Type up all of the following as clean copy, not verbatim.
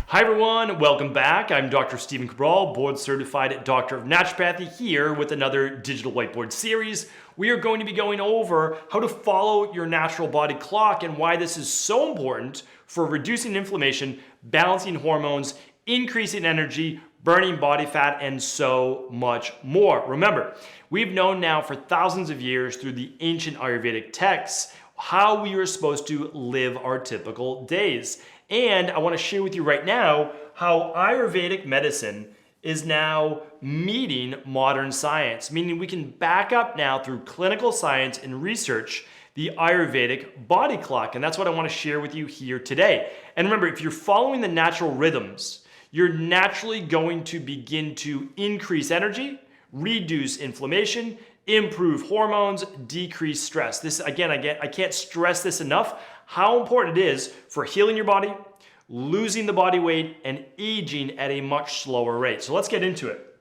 Hi everyone, welcome back. I'm Dr. Stephen Cabral, board certified Doctor of Naturopathy, here with another digital whiteboard series. We are going to be going over how to follow your natural body clock and why this is so important for reducing inflammation, balancing hormones, increasing energy, burning body fat, and so much more. Remember, we've known now for thousands of years through the ancient Ayurvedic texts how we are supposed to live our typical days. And I want to share with you right now how Ayurvedic medicine is now meeting modern science, meaning we can back up now through clinical science and research the Ayurvedic body clock. And that's what I want to share with you here today. And remember, if you're following the natural rhythms, you're naturally going to begin to increase energy, reduce inflammation, improve hormones, decrease stress. This, again, I can't stress this enough, how important it is for healing your body, losing the body weight, and aging at a much slower rate. So let's get into it.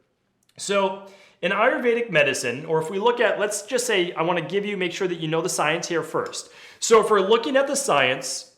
So in Ayurvedic medicine, or if we look at, let's just say, I want to make sure that you know the science here first. So if we're looking at the science,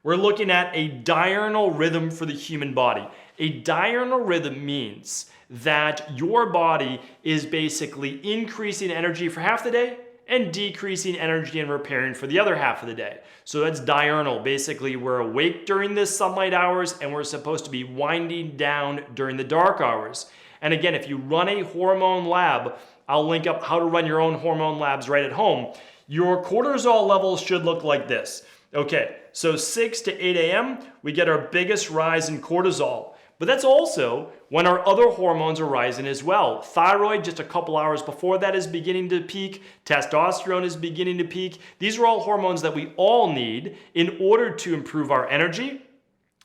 we're looking at a diurnal rhythm for the human body. A diurnal rhythm means that your body is basically increasing energy for half the day and decreasing energy and repairing for the other half of the day. So that's diurnal. Basically, we're awake during the sunlight hours and we're supposed to be winding down during the dark hours. And again, if you run a hormone lab, I'll link up how to run your own hormone labs right at home. Your cortisol levels should look like this. Okay, so 6 to 8 a.m., we get our biggest rise in cortisol. But that's also when our other hormones are rising as well. Thyroid, just a couple hours before that, is beginning to peak. Testosterone is beginning to peak. These are all hormones that we all need in order to improve our energy,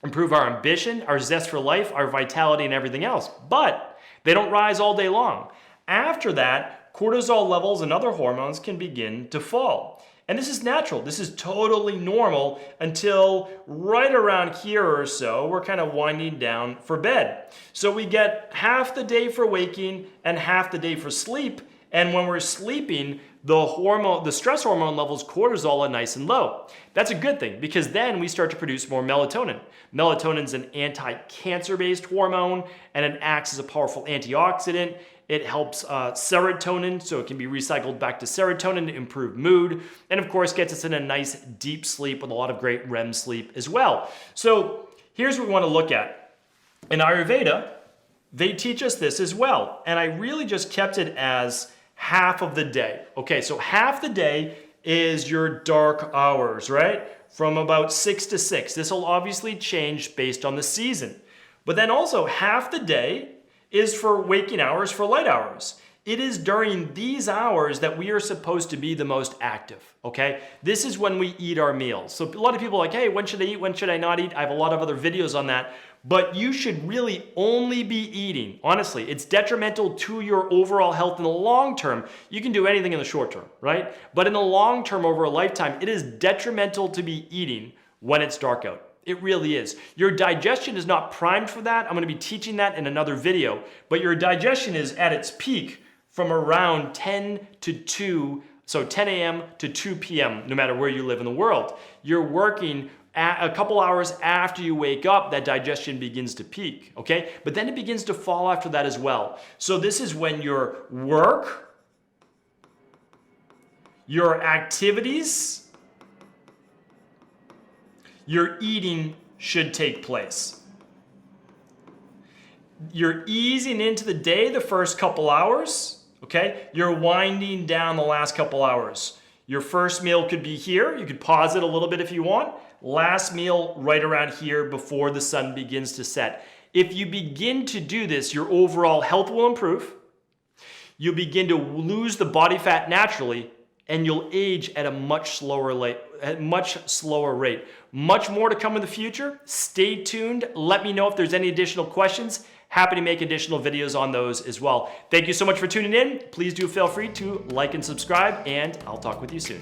improve our ambition, our zest for life, our vitality, and everything else. But they don't rise all day long. After that, cortisol levels and other hormones can begin to fall. And this is natural. This is totally normal until right around here or so, we're kind of winding down for bed. So we get half the day for waking and half the day for sleep. And when we're sleeping, the stress hormone levels, cortisol, are nice and low. That's a good thing because then we start to produce more melatonin. Melatonin is an anti-cancer-based hormone and it acts as a powerful antioxidant. It helps serotonin, so it can be recycled back to serotonin to improve mood. And of course, gets us in a nice deep sleep with a lot of great REM sleep as well. So here's what we want to look at. In Ayurveda, they teach us this as well. And I really just kept it as half of the day. Okay, so half the day is your dark hours, right? From about 6 to 6. This will obviously change based on the season. But then also half the day is for waking hours, for light hours. It is during these hours that we are supposed to be the most active, okay? This is when we eat our meals. So a lot of people are like, hey, when should I eat, when should I not eat? I have a lot of other videos on that, but you should really only be eating. Honestly, it's detrimental to your overall health in the long term. You can do anything in the short term, right? But in the long term, over a lifetime, it is detrimental to be eating when it's dark out. It really is. Your digestion is not primed for that. I'm going to be teaching that in another video. But your digestion is at its peak from around 10 to 2, so 10 a.m. to 2 p.m., no matter where you live in the world. You're working a couple hours after you wake up, that digestion begins to peak, okay? But then it begins to fall after that as well. So this is when your work, your activities, your eating should take place. You're easing into the day the first couple hours, okay? You're winding down the last couple hours. Your first meal could be here. You could pause it a little bit if you want. Last meal right around here before the sun begins to set. If you begin to do this, your overall health will improve. You'll begin to lose the body fat naturally, and you'll age at a much slower rate. Much more to come in the future. Stay tuned. Let me know if there's any additional questions. Happy to make additional videos on those as well. Thank you so much for tuning in. Please do feel free to like and subscribe, and I'll talk with you soon.